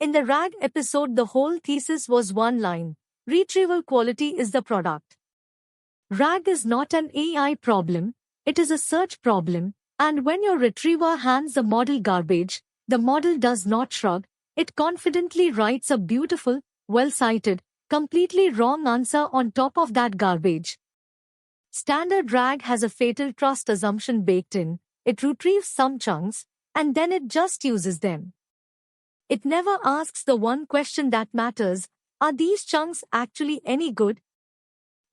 In the RAG episode, the whole thesis was one line: retrieval quality is the product. RAG is not an AI problem, it is a search problem, and when your retriever hands the model garbage, the model does not shrug, it confidently writes a beautiful, well-cited, completely wrong answer on top of that garbage. Standard RAG has a fatal trust assumption baked in. It retrieves some chunks, and then it just uses them. It never asks the one question that matters: are these chunks actually any good?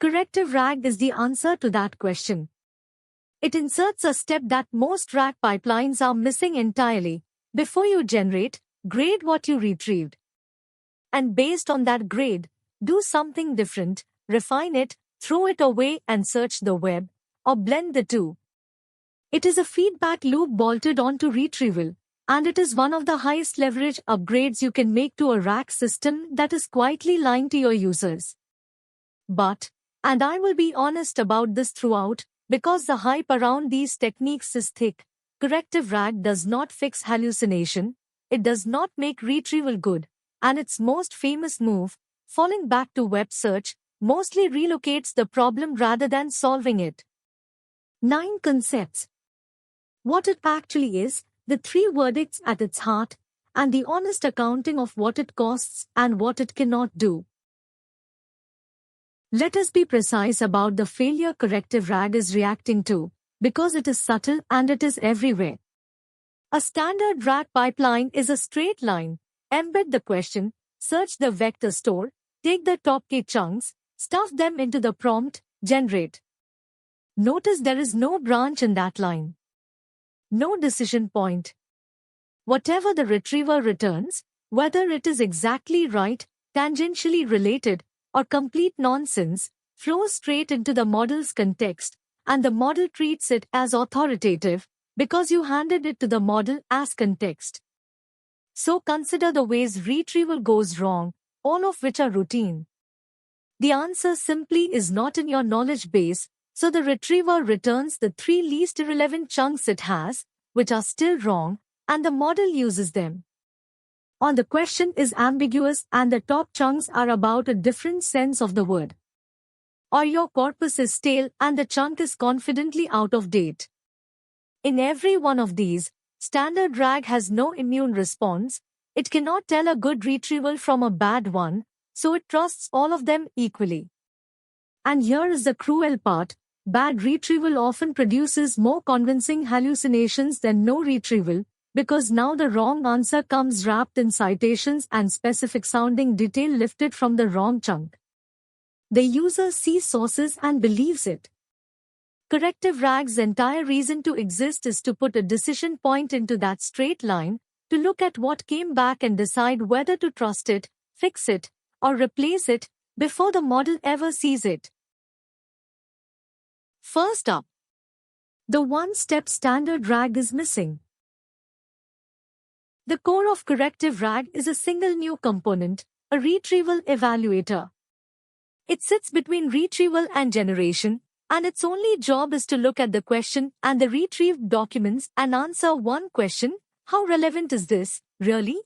Corrective RAG is the answer to that question. It inserts a step that most RAG pipelines are missing entirely. Before you generate, grade what you retrieved. And based on that grade, do something different, refine it, throw it away and search the web, or blend the two. It is a feedback loop bolted onto retrieval, and it is one of the highest leverage upgrades you can make to a RAG system that is quietly lying to your users. But, and I will be honest about this throughout, because the hype around these techniques is thick, corrective RAG does not fix hallucination, it does not make retrieval good, and its most famous move, falling back to web search, mostly relocates the problem rather than solving it. 9 concepts. What it actually is, the 3 verdicts at its heart, and the honest accounting of what it costs and what it cannot do. Let us be precise about the failure corrective RAG is reacting to, because it is subtle and it is everywhere. A standard RAG pipeline is a straight line: embed the question, search the vector store, take the top k chunks, stuff them into the prompt, generate. Notice there is no branch in that line. No decision point. Whatever the retriever returns, whether it is exactly right, tangentially related, or complete nonsense, flows straight into the model's context, and the model treats it as authoritative, because you handed it to the model as context. So consider the ways retrieval goes wrong, all of which are routine. The answer simply is not in your knowledge base, so the retriever returns the 3 least irrelevant chunks it has, which are still wrong, and the model uses them. Or the question is ambiguous and the top chunks are about a different sense of the word. Or your corpus is stale and the chunk is confidently out of date. In every one of these, standard RAG has no immune response. It cannot tell a good retrieval from a bad one, so it trusts all of them equally. And here is the cruel part: bad retrieval often produces more convincing hallucinations than no retrieval, because now the wrong answer comes wrapped in citations and specific-sounding detail lifted from the wrong chunk. The user sees sources and believes it. Corrective RAG's entire reason to exist is to put a decision point into that straight line, to look at what came back and decide whether to trust it, fix it, or replace it, before the model ever sees it. First up, the one-step standard RAG is missing. The core of corrective RAG is a single new component, a retrieval evaluator. It sits between retrieval and generation, and its only job is to look at the question and the retrieved documents and answer one question: how relevant is this, really?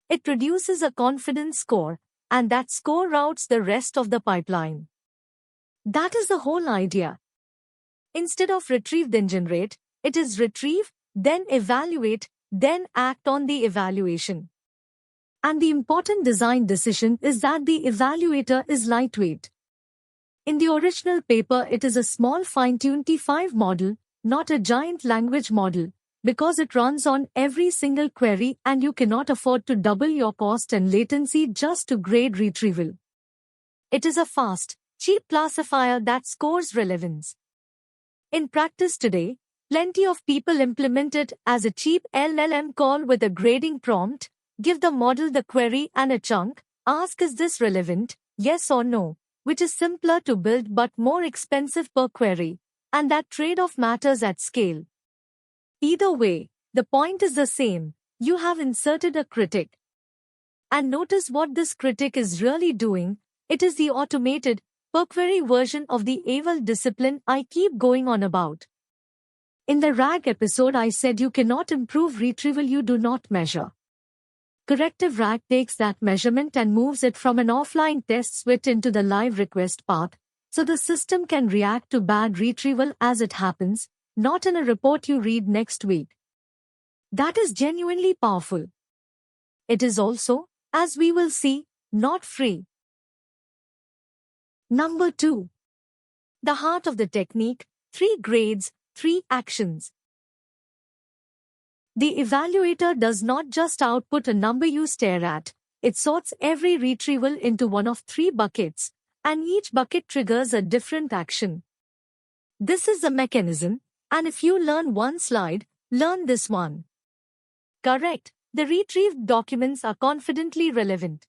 It produces a confidence score, and that score routes the rest of the pipeline. That is the whole idea. Instead of retrieve then generate, it is retrieve, then evaluate, then act on the evaluation. And the important design decision is that the evaluator is lightweight. In the original paper, it is a small fine-tuned T5 model, not a giant language model, because it runs on every single query and you cannot afford to double your cost and latency just to grade retrieval. It is a fast, cheap classifier that scores relevance. In practice today, plenty of people implement it as a cheap LLM call with a grading prompt: give the model the query and a chunk, ask is this relevant, yes or no, which is simpler to build but more expensive per query, and that trade-off matters at scale. Either way, the point is the same: you have inserted a critic. And notice what this critic is really doing: it is the automated, per query version of the eval discipline I keep going on about. In the RAG episode, I said you cannot improve retrieval you do not measure. Corrective RAG takes that measurement and moves it from an offline test suite into the live request path, so the system can react to bad retrieval as it happens, not in a report you read next week. That is genuinely powerful. It is also, as we will see, not free. Number 2. The heart of the technique, 3 grades, 3 actions. The evaluator does not just output a number you stare at, it sorts every retrieval into one of 3 buckets, and each bucket triggers a different action. This is the mechanism, and if you learn one slide, learn this one. Correct, the retrieved documents are confidently relevant.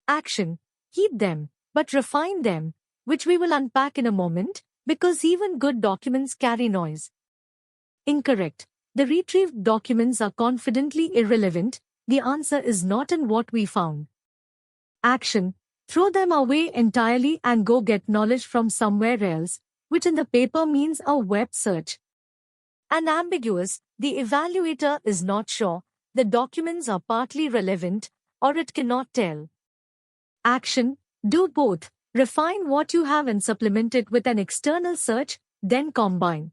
Action, keep them, but refine them, which we will unpack in a moment, because even good documents carry noise. Incorrect. The retrieved documents are confidently irrelevant, the answer is not in what we found. Action, throw them away entirely and go get knowledge from somewhere else, which in the paper means a web search. And ambiguous, the evaluator is not sure, the documents are partly relevant, or it cannot tell. Action, do both, refine what you have and supplement it with an external search, then combine.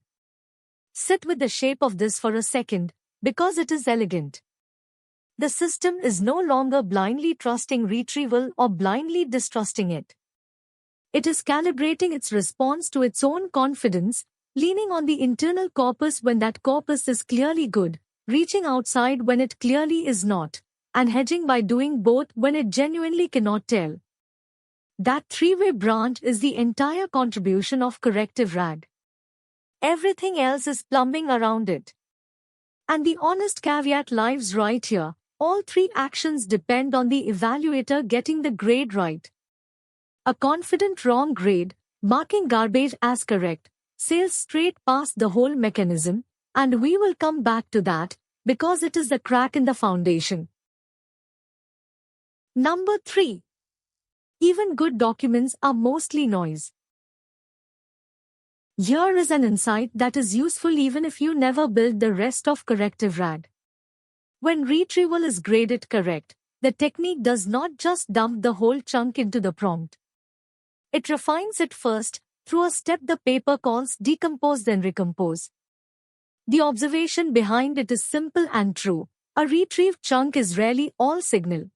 Sit with the shape of this for a second, because it is elegant. The system is no longer blindly trusting retrieval or blindly distrusting it. It is calibrating its response to its own confidence, leaning on the internal corpus when that corpus is clearly good, reaching outside when it clearly is not, and hedging by doing both when it genuinely cannot tell. That three-way branch is the entire contribution of corrective RAG. Everything else is plumbing around it. And the honest caveat lies right here. All 3 actions depend on the evaluator getting the grade right. A confident wrong grade, marking garbage as correct, sails straight past the whole mechanism, and we will come back to that, because it is the crack in the foundation. Number 3. Even good documents are mostly noise. Here is an insight that is useful even if you never build the rest of corrective RAG. When retrieval is graded correct, the technique does not just dump the whole chunk into the prompt. It refines it first, through a step the paper calls decompose then recompose. The observation behind it is simple and true. A retrieved chunk is rarely all signal.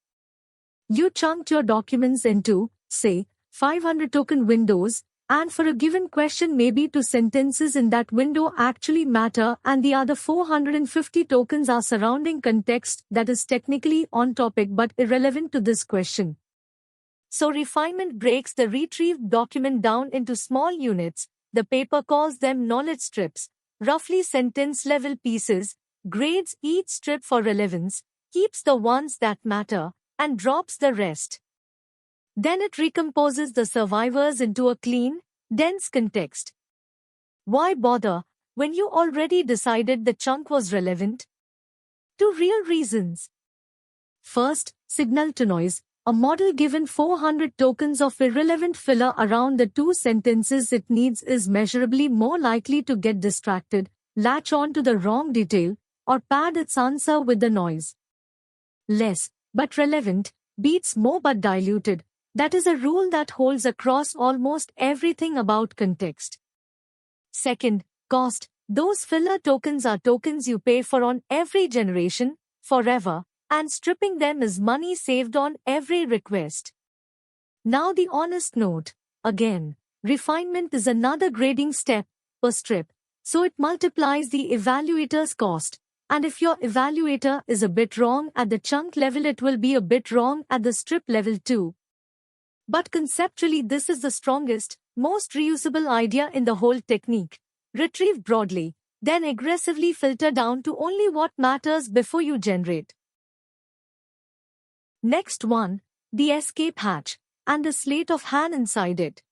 You chunked your documents into, say, 500 token windows, and for a given question maybe 2 sentences in that window actually matter and the other 450 tokens are surrounding context that is technically on topic but irrelevant to this question. So refinement breaks the retrieved document down into small units, the paper calls them knowledge strips, roughly sentence-level pieces, grades each strip for relevance, keeps the ones that matter, and drops the rest. Then it recomposes the survivors into a clean, dense context. Why bother, when you already decided the chunk was relevant? 2 real reasons. First, signal to noise. A model given 400 tokens of irrelevant filler around the 2 sentences it needs is measurably more likely to get distracted, latch on to the wrong detail, or pad its answer with the noise. Less, but relevant, beats more but diluted. That is a rule that holds across almost everything about context. Second, cost. Those filler tokens are tokens you pay for on every generation, forever, and stripping them is money saved on every request. Now the honest note. Again, refinement is another grading step per strip, so it multiplies the evaluator's cost. And if your evaluator is a bit wrong at the chunk level, it will be a bit wrong at the strip level too. But conceptually this is the strongest, most reusable idea in the whole technique. Retrieve broadly, then aggressively filter down to only what matters before you generate. Next one, the escape hatch, and the sleight of hand inside it.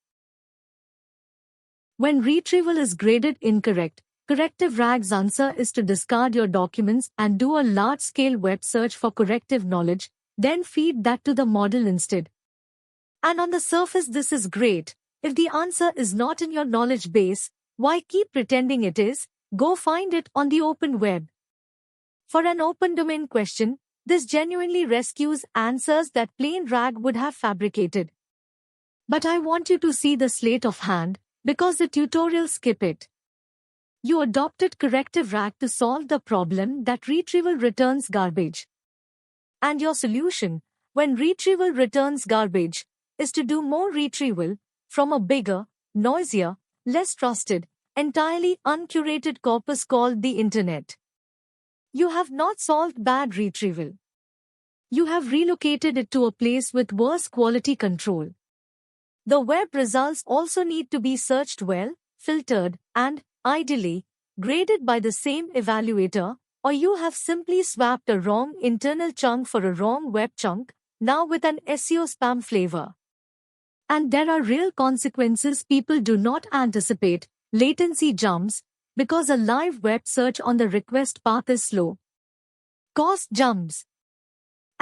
When retrieval is graded incorrect, corrective RAG's answer is to discard your documents and do a large-scale web search for corrective knowledge, then feed that to the model instead. And on the surface this is great. If the answer is not in your knowledge base, why keep pretending it is? Go find it on the open web. For an open domain question, This genuinely rescues answers that plain RAG would have fabricated. But I want you to see the sleight of hand, because the tutorials skip it. You adopted corrective RAG to solve the problem that retrieval returns garbage. And your solution, when retrieval returns garbage, is to do more retrieval from a bigger, noisier, less trusted, entirely uncurated corpus called the Internet. You have not solved bad retrieval. You have relocated it to a place with worse quality control. The web results also need to be searched well, filtered, and, ideally, graded by the same evaluator, or you have simply swapped a wrong internal chunk for a wrong web chunk, now with an SEO spam flavor. And there are real consequences people do not anticipate: latency jumps, because a live web search on the request path is slow. Cost jumps.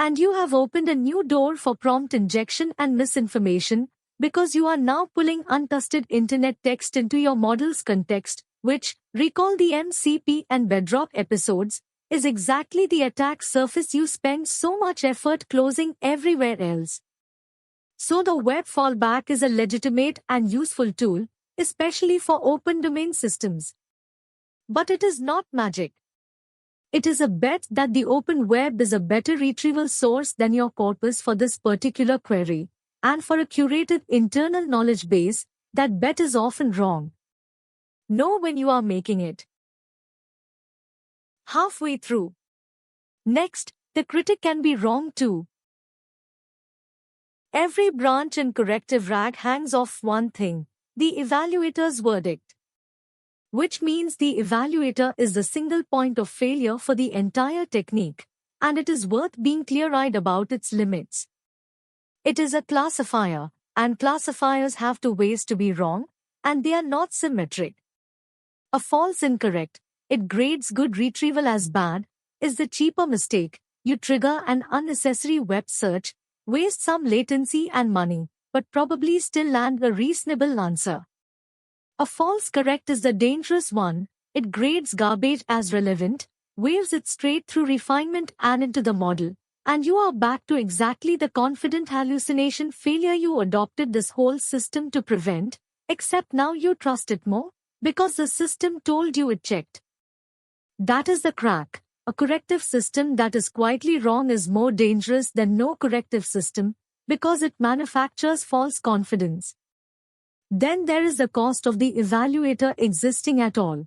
And you have opened a new door for prompt injection and misinformation, because you are now pulling untested internet text into your model's context, which, recall the MCP and Bedrock episodes, is exactly the attack surface you spend so much effort closing everywhere else. So the web fallback is a legitimate and useful tool, especially for open domain systems. But it is not magic. It is a bet that the open web is a better retrieval source than your corpus for this particular query, and for a curated internal knowledge base, that bet is often wrong. Know when you are making it. Halfway through. Next, the critic can be wrong too. Every branch in corrective RAG hangs off one thing: the evaluator's verdict. Which means the evaluator is the single point of failure for the entire technique, and it is worth being clear-eyed about its limits. It is a classifier, and classifiers have two ways to be wrong, and they are not symmetric. A false incorrect, it grades good retrieval as bad, is the cheaper mistake. You trigger an unnecessary web search, waste some latency and money, but probably still land a reasonable answer. A false correct is the dangerous one. It grades garbage as relevant, waves it straight through refinement and into the model, and you are back to exactly the confident hallucination failure you adopted this whole system to prevent, except now you trust it more, because the system told you it checked. That is the crack. A corrective system that is quietly wrong is more dangerous than no corrective system, because it manufactures false confidence. Then there is the cost of the evaluator existing at all.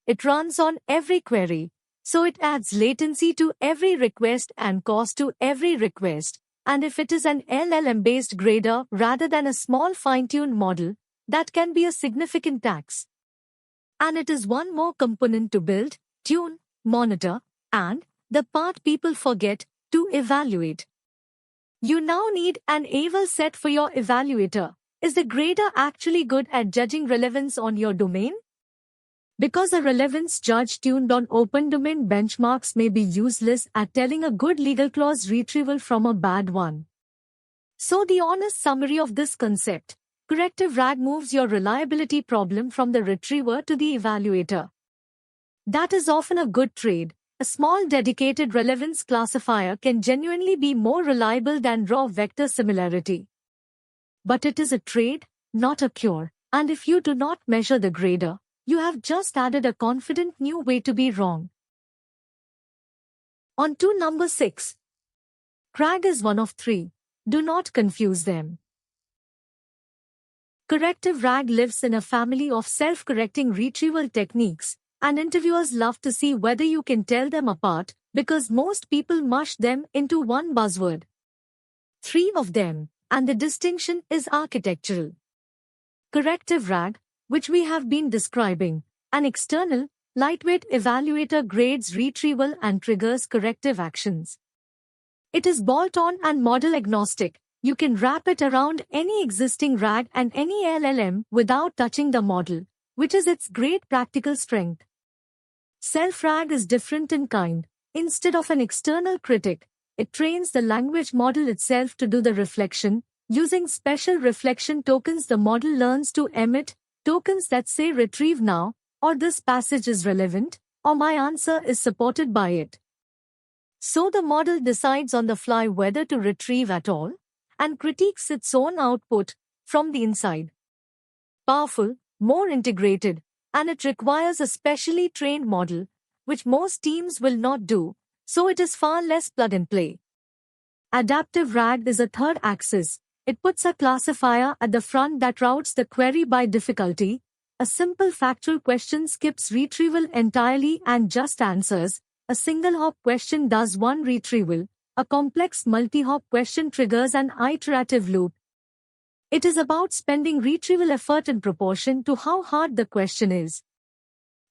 It runs on every query, so it adds latency to every request and cost to every request, and if it is an LLM-based grader rather than a small fine-tuned model, that can be a significant tax. And it is one more component to build, tune, monitor, and, the part people forget, to evaluate. You now need an AVL set for your evaluator. Is the grader actually good at judging relevance on your domain? Because a relevance judge tuned on open domain benchmarks may be useless at telling a good legal clause retrieval from a bad one. So the honest summary of this concept: corrective RAG moves your reliability problem from the retriever to the evaluator. That is often a good trade. A small dedicated relevance classifier can genuinely be more reliable than raw vector similarity. But it is a trade, not a cure, and if you do not measure the grader, you have just added a confident new way to be wrong. On to number 6. CRAG is one of three. Do not confuse them. Corrective RAG lives in a family of self-correcting retrieval techniques, and interviewers love to see whether you can tell them apart, because most people mush them into one buzzword. 3 of them, and the distinction is architectural. Corrective RAG, which we have been describing, an external, lightweight evaluator grades retrieval and triggers corrective actions. It is bolt-on and model agnostic. You can wrap it around any existing RAG and any LLM without touching the model, which is its great practical strength. Self-RAG is different in kind. Instead of an external critic, it trains the language model itself to do the reflection. Using special reflection tokens, the model learns to emit tokens that say retrieve now, or this passage is relevant, or my answer is supported by it. So the model decides on the fly whether to retrieve at all and critiques its own output from the inside. Powerful, more integrated, and it requires a specially trained model, which most teams will not do, so it is far less plug and play. Adaptive RAG is a third axis. It puts a classifier at the front that routes the query by difficulty. A simple factual question skips retrieval entirely and just answers. A single hop question does one retrieval. A complex multi-hop question triggers an iterative loop. It is about spending retrieval effort in proportion to how hard the question is.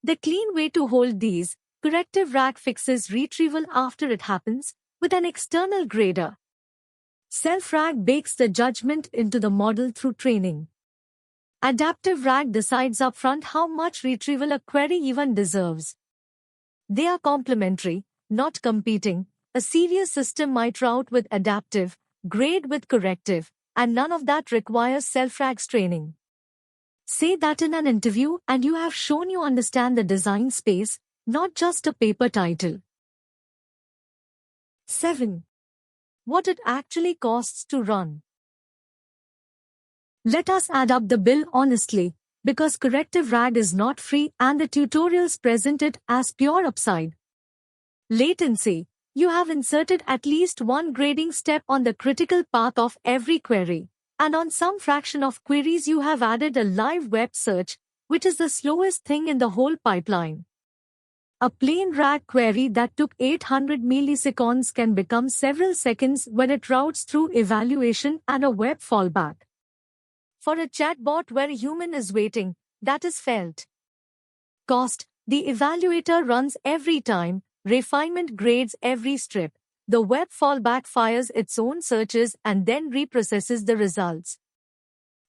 The clean way to hold these, corrective RAG fixes retrieval after it happens, with an external grader. Self-RAG bakes the judgment into the model through training. Adaptive RAG decides upfront how much retrieval a query even deserves. They are complementary, not competing. A serious system might route with adaptive, grade with corrective, and none of that requires self-RAG's training. Say that in an interview and you have shown you understand the design space, not just a paper title. 7. What it actually costs to run. Let us add up the bill honestly, because corrective RAG is not free and the tutorials present it as pure upside. Latency. You have inserted at least one grading step on the critical path of every query, and on some fraction of queries you have added a live web search, which is the slowest thing in the whole pipeline. A plain RAG query that took 800 milliseconds can become several seconds when it routes through evaluation and a web fallback. For a chatbot where a human is waiting, that is felt. Cost. The evaluator runs every time, refinement grades every strip. The web fallback fires its own searches and then reprocesses the results.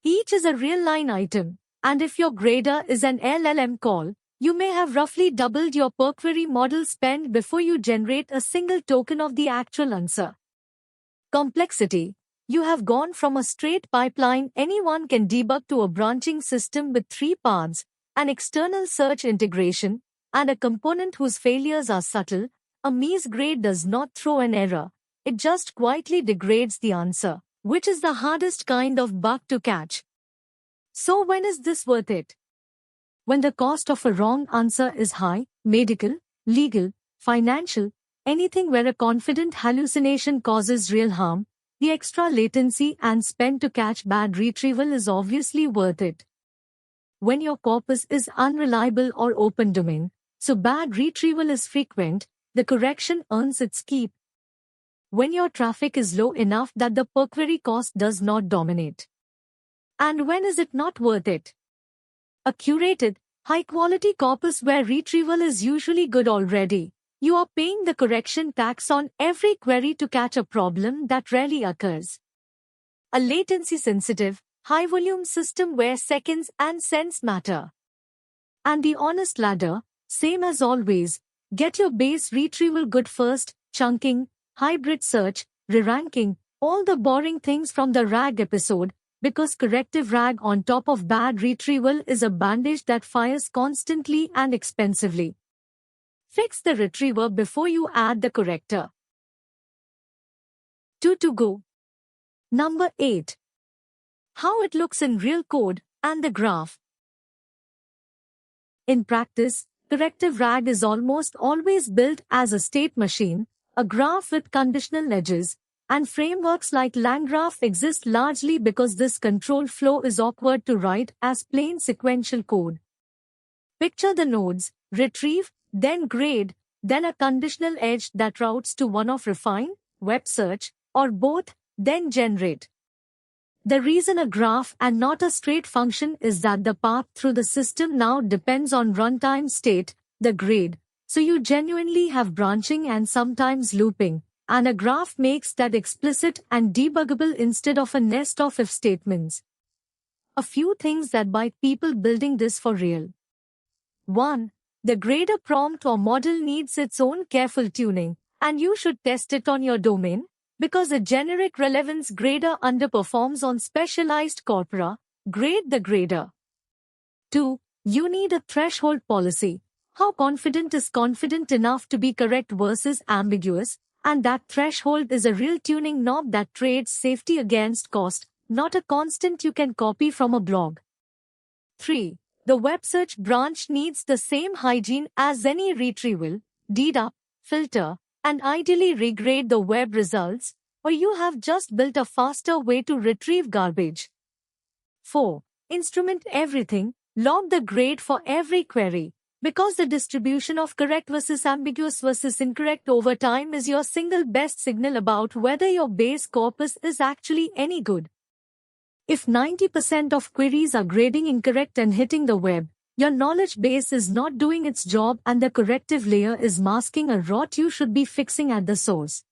Each is a real line item, and if your grader is an LLM call, you may have roughly doubled your per query model spend before you generate a single token of the actual answer. Complexity. You have gone from a straight pipeline anyone can debug to a branching system with 3 paths, an external search integration, and a component whose failures are subtle. A Mies grade does not throw an error, it just quietly degrades the answer, which is the hardest kind of bug to catch. So when is this worth it? When the cost of a wrong answer is high, medical, legal, financial, anything where a confident hallucination causes real harm, the extra latency and spend to catch bad retrieval is obviously worth it. When your corpus is unreliable or open domain, so bad retrieval is frequent, the correction earns its keep. When your traffic is low enough that the per query cost does not dominate. And when is it not worth it? A curated, high-quality corpus where retrieval is usually good already. You are paying the correction tax on every query to catch a problem that rarely occurs. A latency-sensitive, high-volume system where seconds and cents matter. And the honest ladder, same as always, get your base retrieval good first, chunking, hybrid search, re-ranking, all the boring things from the RAG episode, because corrective RAG on top of bad retrieval is a bandage that fires constantly and expensively. Fix the retriever before you add the corrector. 2 to go. Number 8. How it looks in real code and the graph. In practice, corrective RAG is almost always built as a state machine, a graph with conditional edges, and frameworks like LangGraph exist largely because this control flow is awkward to write as plain sequential code. Picture the nodes, retrieve, then grade, then a conditional edge that routes to one of refine, web search, or both, then generate. The reason a graph and not a straight function is that the path through the system now depends on runtime state, the grade, so you genuinely have branching and sometimes looping, and a graph makes that explicit and debuggable instead of a nest of if statements. A few things that bite people building this for real. 1. The grader prompt or model needs its own careful tuning, and you should test it on your domain, because a generic relevance grader underperforms on specialized corpora. Grade the grader. 2. You need a threshold policy. How confident is confident enough to be correct versus ambiguous? And that threshold is a real tuning knob that trades safety against cost, not a constant you can copy from a blog. 3. The web search branch needs the same hygiene as any retrieval, dedup, filter, and ideally regrade the web results, or you have just built a faster way to retrieve garbage. 4. Instrument everything, log the grade for every query, because the distribution of correct versus ambiguous versus incorrect over time is your single best signal about whether your base corpus is actually any good. If 90% of queries are grading incorrect and hitting the web, your knowledge base is not doing its job and the corrective layer is masking a rot you should be fixing at the source.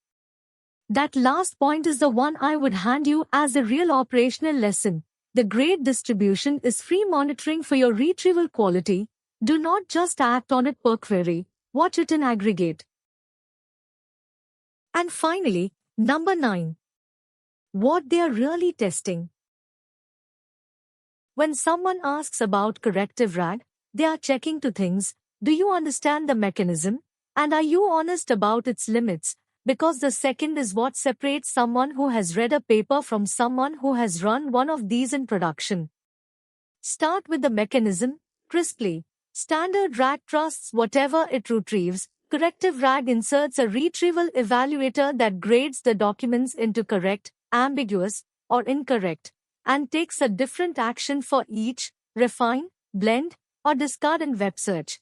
That last point is the one I would hand you as a real operational lesson. The grade distribution is free monitoring for your retrieval quality. Do not just act on it per query, watch it in aggregate. And finally, number 9. What they are really testing. When someone asks about corrective RAG, they are checking two things. Do you understand the mechanism? And are you honest about its limits? Because the second is what separates someone who has read a paper from someone who has run one of these in production. Start with the mechanism, crisply. Standard RAG trusts whatever it retrieves. Corrective RAG inserts a retrieval evaluator that grades the documents into correct, ambiguous, or incorrect, and takes a different action for each, refine, blend, or discard in web search.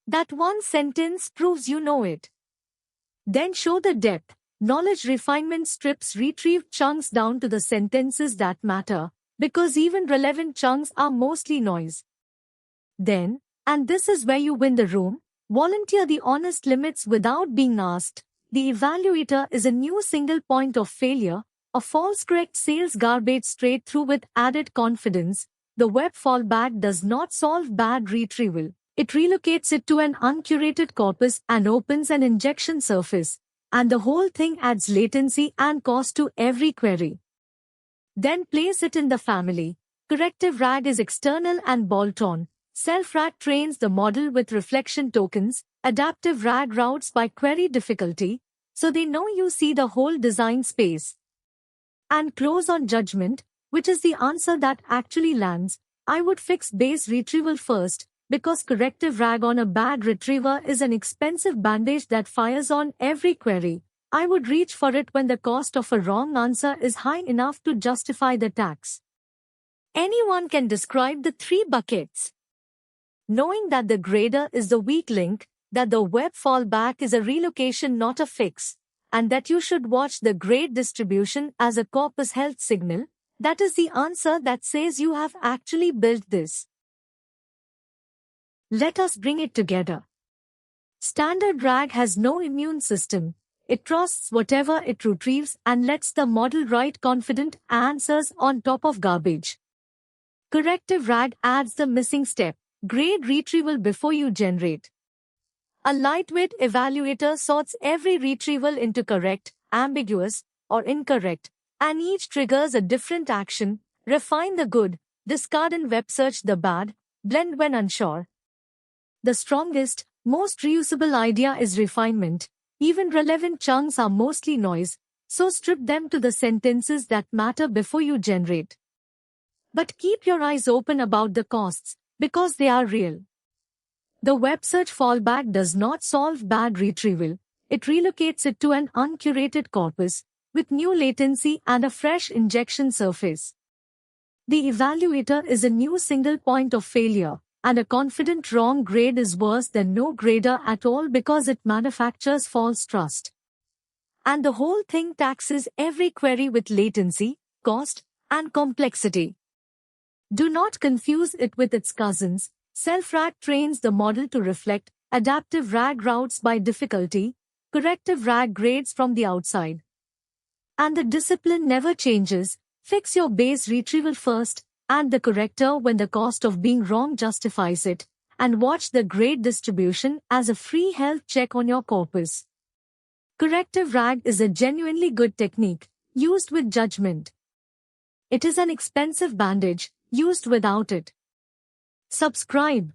That one sentence proves you know it. Then show the depth. Knowledge refinement strips retrieved chunks down to the sentences that matter, because even relevant chunks are mostly noise. Then, and this is where you win the room, volunteer the honest limits without being asked. The evaluator is a new single point of failure, a false correct sales garbage straight through with added confidence. The web fallback does not solve bad retrieval. It relocates it to an uncurated corpus and opens an injection surface, and the whole thing adds latency and cost to every query. Then place it in the family. Corrective RAG is external and bolt-on. Self-RAG trains the model with reflection tokens. Adaptive RAG routes by query difficulty, so they know you see the whole design space. And close on judgment, which is the answer that actually lands. I would fix base retrieval first, because corrective RAG on a bad retriever is an expensive bandage that fires on every query. I would reach for it when the cost of a wrong answer is high enough to justify the tax. Anyone can describe the 3 buckets. Knowing that the grader is the weak link, that the web fallback is a relocation not a fix, and that you should watch the grade distribution as a corpus health signal, that is the answer that says you have actually built this. Let us bring it together. Standard RAG has no immune system. It trusts whatever it retrieves and lets the model write confident answers on top of garbage. Corrective RAG adds the missing step. Grade retrieval before you generate. A lightweight evaluator sorts every retrieval into correct, ambiguous, or incorrect, and each triggers a different action. Refine the good, discard in web search the bad, blend when unsure. The strongest, most reusable idea is refinement. Even relevant chunks are mostly noise, so strip them to the sentences that matter before you generate. But keep your eyes open about the costs, because they are real. The web search fallback does not solve bad retrieval. It relocates it to an uncurated corpus, with new latency and a fresh injection surface. The evaluator is a new single point of failure, and a confident wrong grade is worse than no grader at all because it manufactures false trust. And the whole thing taxes every query with latency, cost, and complexity. Do not confuse it with its cousins. Self-RAG trains the model to reflect, adaptive RAG routes by difficulty, corrective RAG grades from the outside. And the discipline never changes. Fix your base retrieval first, and the corrector when the cost of being wrong justifies it, and watch the grade distribution as a free health check on your corpus. Corrective RAG is a genuinely good technique, used with judgment. It is an expensive bandage, used without it. Subscribe.